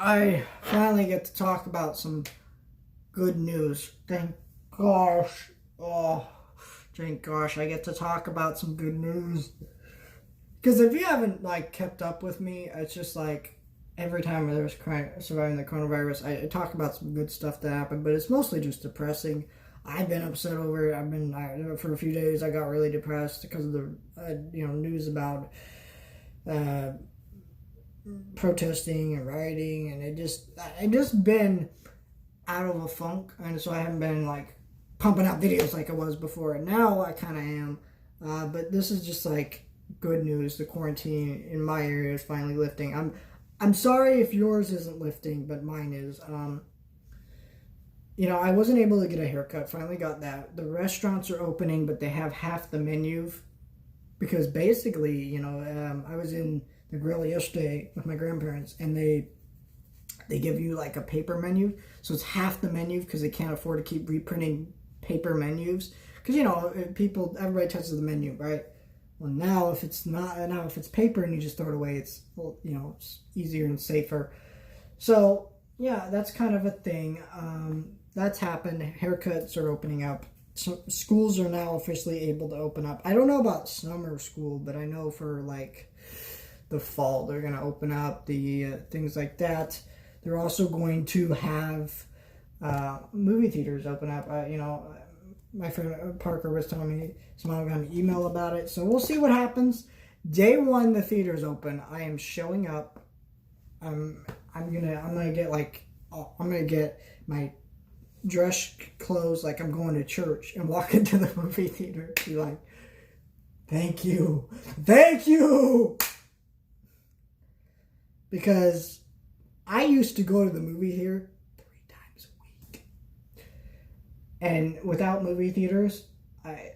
I finally get to talk about some good news. Thank gosh. Oh, thank gosh, I get to talk about some good news. Because if you haven't kept up with me, it's just every time there's surviving the coronavirus, I talk about some good stuff that happened, but it's mostly just depressing. I've been upset over it. For a few days. I got really depressed because of the news about protesting and rioting, and I just been out of a funk, and so I haven't been pumping out videos like I was before. And now I kind of am, but this is just good news. The quarantine in my area is finally lifting. I'm sorry if yours isn't lifting, but mine is. I wasn't able to get a haircut. Finally got that. The restaurants are opening, but they have half the menu because basically, I was in the grill yesterday with my grandparents, and they give you a paper menu, so it's half the menu because they can't afford to keep reprinting paper menus. Because everybody touches the menu, right? Well, now if it's paper and you just throw it away, it's easier and safer. So yeah, that's kind of a thing. That's happened. Haircuts are opening up. So schools are now officially able to open up. I don't know about summer school, but I know for the fall they're going to open up, the things like that. They're also going to have movie theaters open up. My friend Parker was telling me someone got an email about it, so we'll see what happens. Day one, the theaters open. I am showing up. I'm gonna get my dress clothes like I'm going to church and walk into the movie theater. Be like, thank you. Because I used to go to the movie theater 3 times a week. And without movie theaters, I've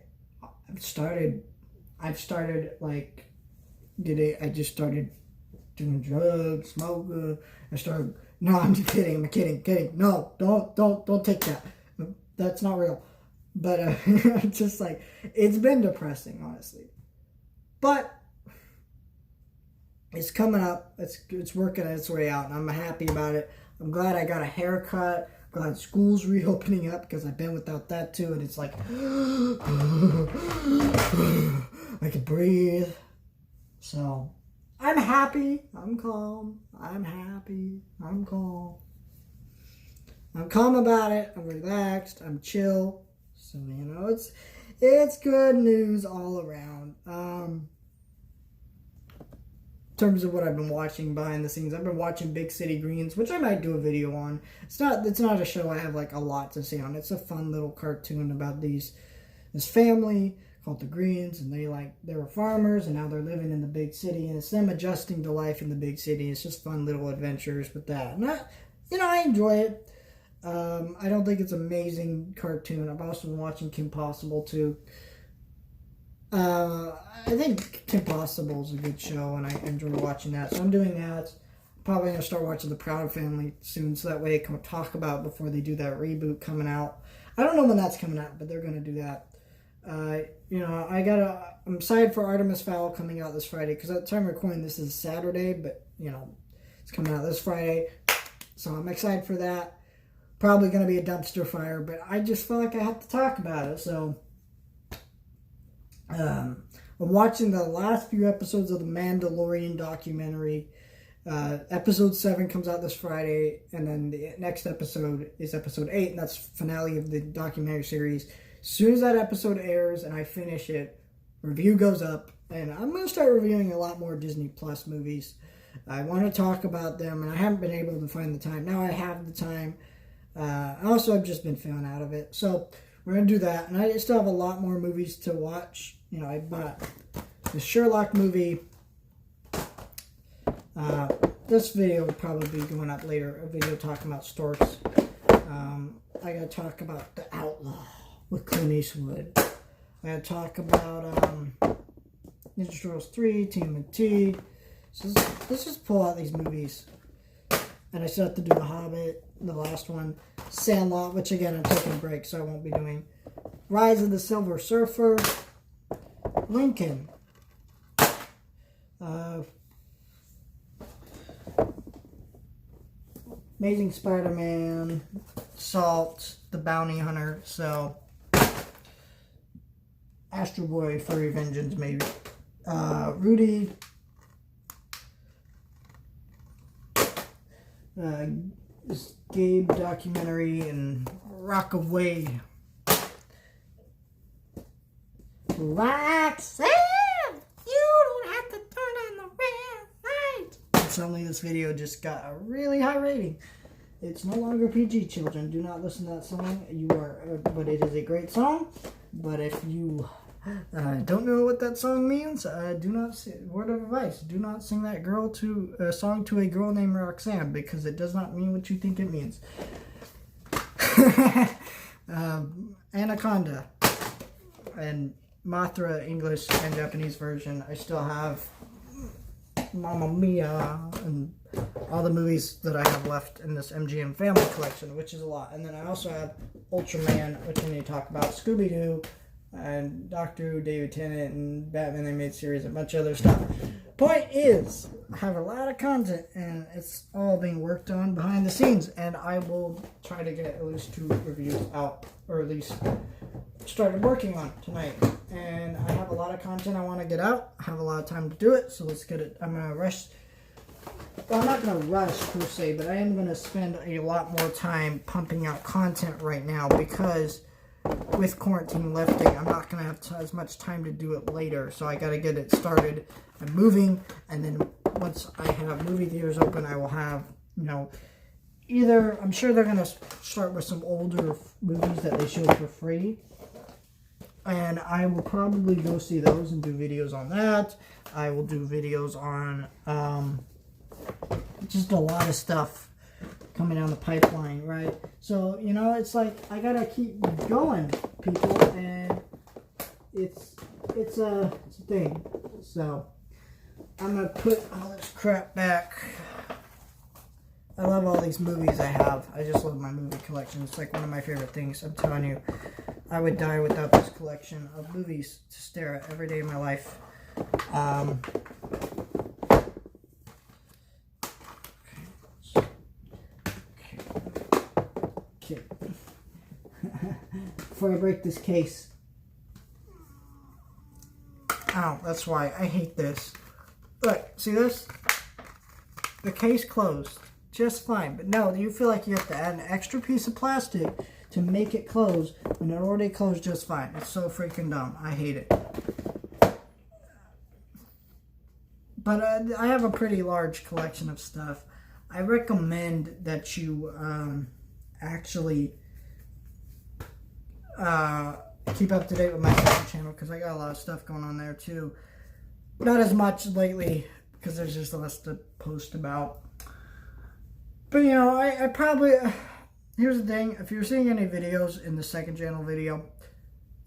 started doing drugs, smoking. No, I'm just kidding. I'm kidding. No, don't take that. That's not real. But just it's been depressing, honestly. But it's coming up. It's working its way out, and I'm happy about it. I'm glad I got a haircut. I'm glad school's reopening up because I've been without that too, and it's I can breathe. So I'm happy. I'm calm. I'm happy. I'm calm. I'm calm about it. I'm relaxed. I'm chill. So it's good news all around. In terms of what I've been watching behind the scenes, I've been watching Big City Greens, which I might do a video on. It's not a show I have a lot to say on. It's a fun little cartoon about this family called the Greens, and they were farmers, and now they're living in the big city, and it's them adjusting to life in the big city. It's just fun little adventures with that. And I enjoy it. I don't think it's an amazing cartoon. I've also been watching Kim Possible too. I think Kim Possible is a good show, and I enjoy watching that. So I'm doing that. Probably going to start watching The Proud Family soon, so that way I can talk about it before they do that reboot coming out. I don't know when that's coming out, but they're going to do that. I'm excited for Artemis Fowl coming out this Friday, because at the time of recording this is Saturday, but it's coming out this Friday, so I'm excited for that. Probably going to be a dumpster fire, but I just feel like I have to talk about it. So I'm watching the last few episodes of the Mandalorian documentary. Episode 7 comes out this Friday, and then the next episode is episode 8, and that's finale of the documentary series. As soon as that episode airs and I finish it, review goes up, and I'm going to start reviewing a lot more Disney Plus movies. I want to talk about them, and I haven't been able to find the time. Now I have the time. Also, I've just been feeling out of it. So we're going to do that, and I still have a lot more movies to watch. I bought the Sherlock movie. This video will probably be going up later, a video talking about storks. I got to talk about The Outlaw with Clint Eastwood. I got to talk about Ninja Turtles 3, TMNT. So let's just pull out these movies. And I still have to do The Hobbit, the last one. Sandlot, which again I'm taking a break, so I won't be doing. Rise of the Silver Surfer. Lincoln. Amazing Spider-Man, Salt, the Bounty Hunter, so Astro Boy, Furry Vengeance, maybe. Rudy, Gabe documentary, and Rockaway. Roxanne, you don't have to turn on the red light. Suddenly this video just got a really high rating. It's no longer PG, children. Do not listen to that song. But it is a great song. But if you don't know what that song means, do not, word of advice, do not sing that song to a girl named Roxanne, because it does not mean what you think it means. Anaconda and Mothra English and Japanese version. I still have Mamma Mia and all the movies that I have left in this MGM family collection, which is a lot. And then I also have Ultraman, which I need to talk about, Scooby-Doo, and Doctor Who, David Tennant, and Batman Animated Series, and a bunch of other stuff. Point is, I have a lot of content, and it's all being worked on behind the scenes, and I will try to get at least 2 reviews out, or at least started working on tonight. And I have a lot of content I want to get out. I have a lot of time to do it, so let's get it. I'm going to rush. Well, I'm not going to rush per se, but I am going to spend a lot more time pumping out content right now, because with quarantine lifting, I'm not going to have as much time to do it later. So I got to get it started and moving. And then once I have movie theaters open, I will have, either, I'm sure they're going to start with some older movies that they show for free. And I will probably go see those and do videos on that. I will do videos on just a lot of stuff coming down the pipeline, right? So, it's like, I gotta keep going, people, and it's a thing. So, I'm gonna put all this crap back. I love all these movies I have. I just love my movie collection. It's like one of my favorite things. I'm telling you, I would die without this collection of movies to stare at every day of my life. Okay. Before I break this case. Ow, that's why. I hate this. Look, see this? The case closed. Just fine. But no, you feel like you have to add an extra piece of plastic to make it close when it already closed just fine. It's so freaking dumb. I hate it. But I have a pretty large collection of stuff. I recommend that you actually keep up to date with my second channel, because I got a lot of stuff going on there too. Not as much lately, because there's just less to post about. But I probably... Here's the thing, if you're seeing any videos in the second channel video,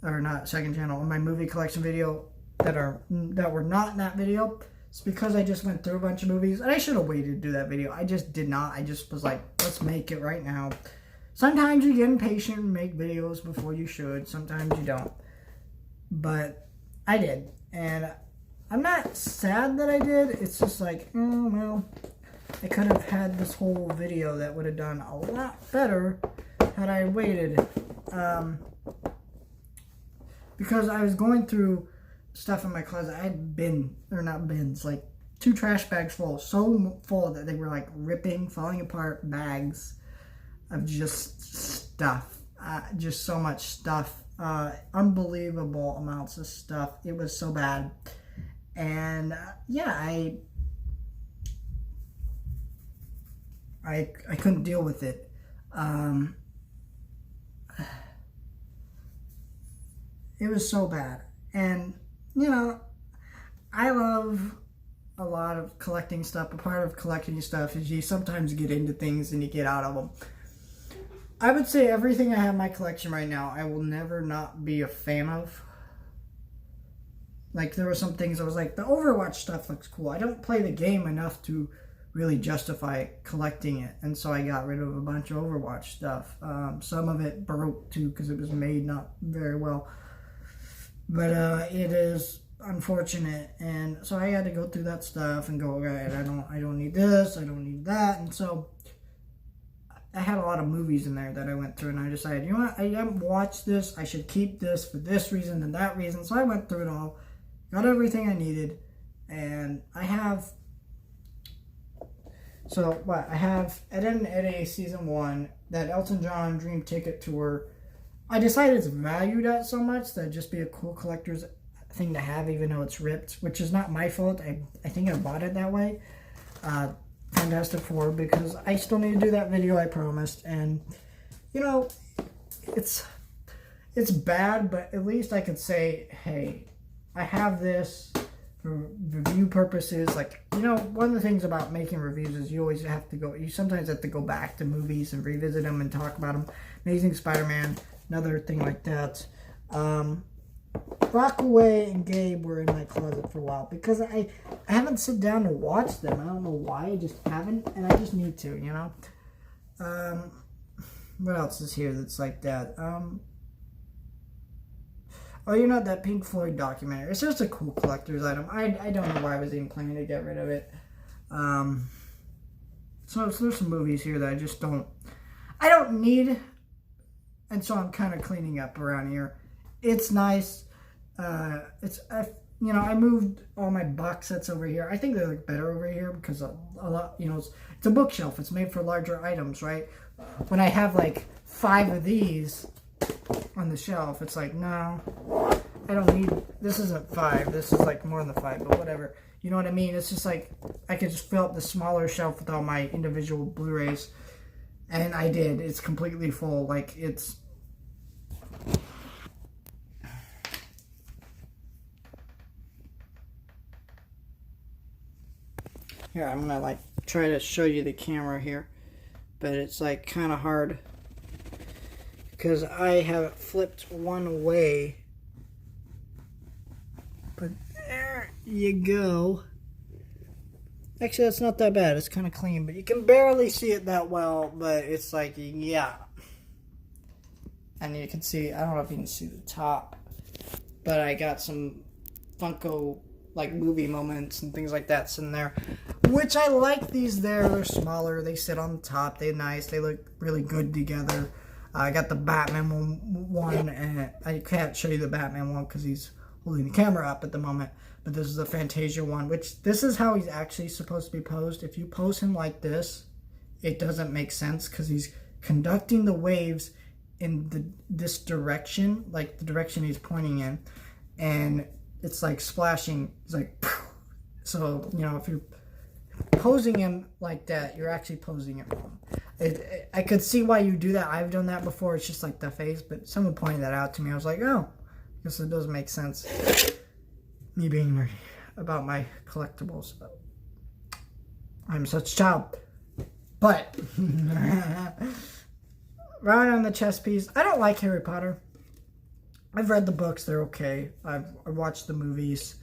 or not second channel, in my movie collection video that were not in that video, it's because I just went through a bunch of movies, and I should have waited to do that video. I just did not. I just was like, let's make it right now. Sometimes you get impatient and make videos before you should. Sometimes you don't. But I did. And I'm not sad that I did. It's just like, oh, well, I could have had this whole video that would have done a lot better had I waited. Because I was going through stuff in my closet. I had not bins, like 2 trash bags full. So full that they were like ripping, falling apart bags of just stuff. Just so much stuff. Unbelievable amounts of stuff. It was so bad. And yeah, I couldn't deal with it. It was so bad. And, I love a lot of collecting stuff. A part of collecting stuff is you sometimes get into things and you get out of them. I would say everything I have in my collection right now, I will never not be a fan of. Like, there were some things I was like, the Overwatch stuff looks cool. I don't play the game enough to really justify collecting it, and so I got rid of a bunch of Overwatch stuff. Some of it broke too because it was made not very well, but it is unfortunate, and so I had to go through that stuff and go, okay, I don't need this, I don't need that, and so I had a lot of movies in there that I went through, and I decided, you know what, I haven't watched this, I should keep this for this reason and that reason. So I went through it all, got everything I needed, and I have, so what, I have Ed, Edd n Eddy Season 1, that Elton John Dream Ticket Tour. I decided it's valued at so much that it'd just be a cool collector's thing to have, even though it's ripped, which is not my fault. I think I bought it that way. Fantastic Four, because I still need to do that video I promised, and you know, it's bad, but at least I could say, hey, I have this for review purposes. Like, you know, one of the things about making reviews is you always have to go, you sometimes have to go back to movies and revisit them and talk about them. Amazing Spider-Man, another thing like that. Rockaway and Gabe were in my closet for a while because I haven't sit down to watch them. I don't know why, I just haven't, and I just need to, you know. What else is here that's like that? Oh, you know, that Pink Floyd documentary. It's just a cool collector's item. I don't know why I was even planning to get rid of it. So there's some movies here that I just don't need, and so I'm kind of cleaning up around here. It's nice. You know, I moved all my box sets over here. I think they look better over here because a lot, you know, it's a bookshelf. It's made for larger items, right? When I have like 5 of these on the shelf, it's like, no, I don't need, this isn't 5. This is like more than 5, but whatever. You know what I mean? It's just like, I could just fill up the smaller shelf with all my individual Blu-rays. And I did. It's completely full. Like, it's... Here, I'm gonna like try to show you the camera here, but it's like kind of hard because I have it flipped one way. But there you go. Actually, that's not that bad. It's kind of clean, but you can barely see it that well, but it's like, yeah. And you can see, I don't know if you can see the top, but I got some Funko like movie moments and things like that sitting there, which I like. These they're smaller, they sit on the top, they're nice, they look really good together. I got the Batman one, and I can't show you the Batman one because he's holding the camera up at the moment, but this is the Fantasia one, which this is how he's actually supposed to be posed. If you pose him like this, it doesn't make sense because he's conducting the waves in this direction, like the direction he's pointing in, and it's like splashing. It's like, so, you know, if you're posing him like that, you're actually posing it wrong. I could see why you do that. I've done that before. It's just like the face, but someone pointed that out to me. I was like, oh, I guess it does make sense. Me being nerdy about my collectibles. I'm such a child. But, right on the chess piece, I don't like Harry Potter. I've read the books, they're okay. I've watched the movies,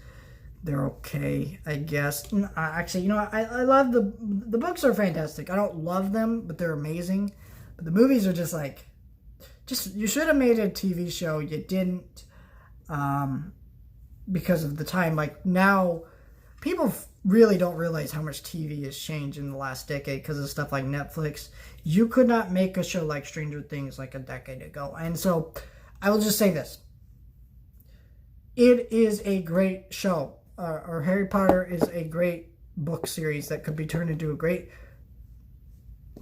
they're okay, I guess. Actually, you know, I love the books are fantastic. I don't love them, but they're amazing. But the movies are just like, you should have made a TV show. You didn't, because of the time. Like, now, people really don't realize how much TV has changed in the last decade because of stuff like Netflix. You could not make a show like Stranger Things like a decade ago. And so, I will just say this. It is a great show. Or Harry Potter is a great book series that could be turned into a great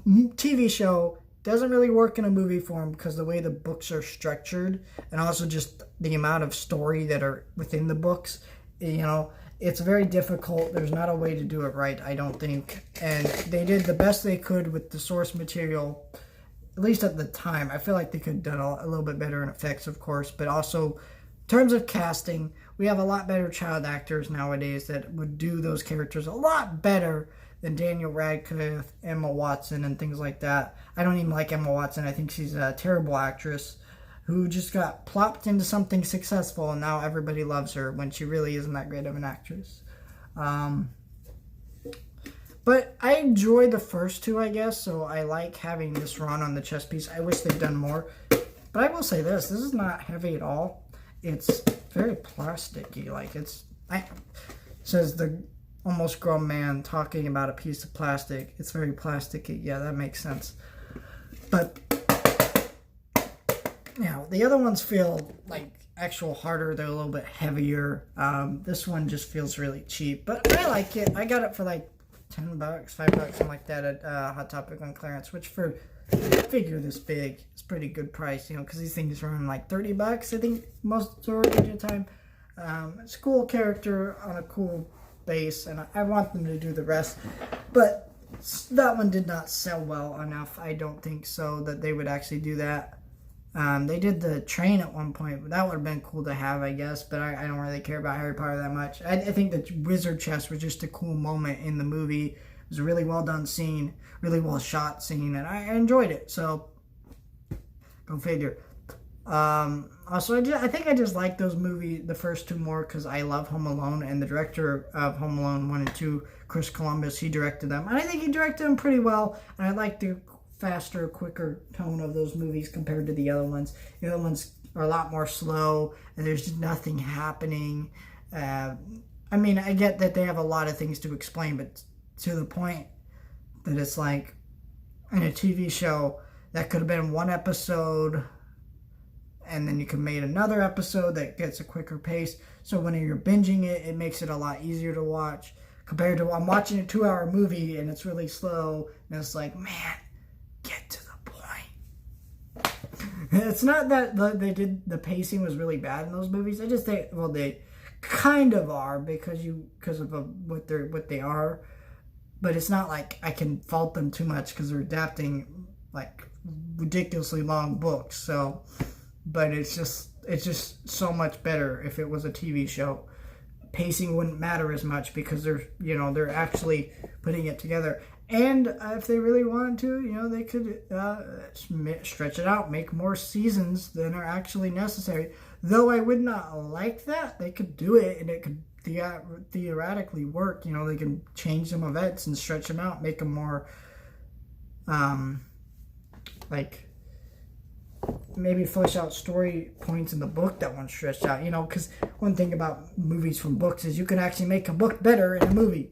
TV show. Doesn't really work in a movie form because the way the books are structured, and also just the amount of story that are within the books, you know, it's very difficult. There's not a way to do it right, I don't think. And they did the best they could with the source material, at least at the time. I feel like they could have done a little bit better in effects, of course, but also in terms of casting, we have a lot better child actors nowadays that would do those characters a lot better than Daniel Radcliffe, Emma Watson, and things like that. I don't even like Emma Watson. I think she's a terrible actress who just got plopped into something successful, and now everybody loves her when she really isn't that great of an actress. But I enjoyed the first two, I guess, so I like having this run on the chess piece. I wish they'd done more. But I will say this is not heavy at all. It's very plasticky. Like, it says the almost grown man talking about a piece of plastic. It's very plasticky. Yeah, that makes sense. But, you know, the other ones feel like actual harder. They're a little bit heavier. This one just feels really cheap, but I like it. I got it for like $10, $5, something like that at Hot Topic on clearance, which for a figure this big, it's pretty good price, you know, because these things run like $30, I think, most of the time. It's a cool character on a cool base, and I want them to do the rest, but that one did not sell well enough, I don't think so, that they would actually do that. They did the train at one point, but that would have been cool to have, I guess, but I don't really care about Harry Potter that much. I think the wizard chest was just a cool moment in the movie. It was a really well done scene, really well shot scene, and I enjoyed it, so go figure. Also, I think I just like those movies, the first two, more because I love Home Alone, and the director of Home Alone 1 and 2, Chris Columbus, he directed them, and I think he directed them pretty well, and I like the faster, quicker tone of those movies compared to the other ones. The other ones are a lot more slow, and there's just nothing happening. I mean, I get that they have a lot of things to explain, but to the point that it's like, in a TV show, that could have been one episode, and then you can make another episode that gets a quicker pace. So when you're binging it, it makes it a lot easier to watch compared to I'm watching a 2-hour movie and it's really slow, and it's like, man, get to the point. It's not that the pacing was really bad in those movies. I just think, well, they kind of are because of what they are, but it's not like I can fault them too much because they're adapting like ridiculously long books. So, but it's just so much better if it was a TV show. Pacing wouldn't matter as much because they're actually putting it together. And if they really wanted to, they could stretch it out, make more seasons than are actually necessary. Though I would not like that. They could do it, and it could theoretically work. They can change some events and stretch them out, make them more, maybe flesh out story points in the book that weren't stretched out. Because one thing about movies from books is you can actually make a book better in a movie.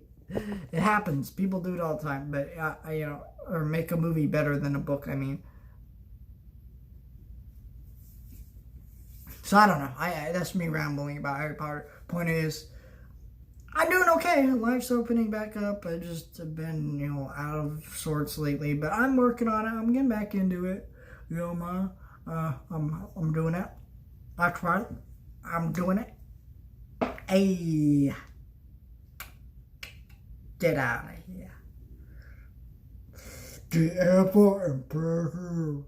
It happens. People do it all the time. But, or make a movie better than a book, I mean. So, I don't know. That's me rambling about Harry Potter. Point is, I'm doing okay. Life's opening back up. I just have been, out of sorts lately. But I'm working on it. I'm getting back into it. I'm doing it. That's right. I'm doing it. Hey. Get out of here. The airport and pressure.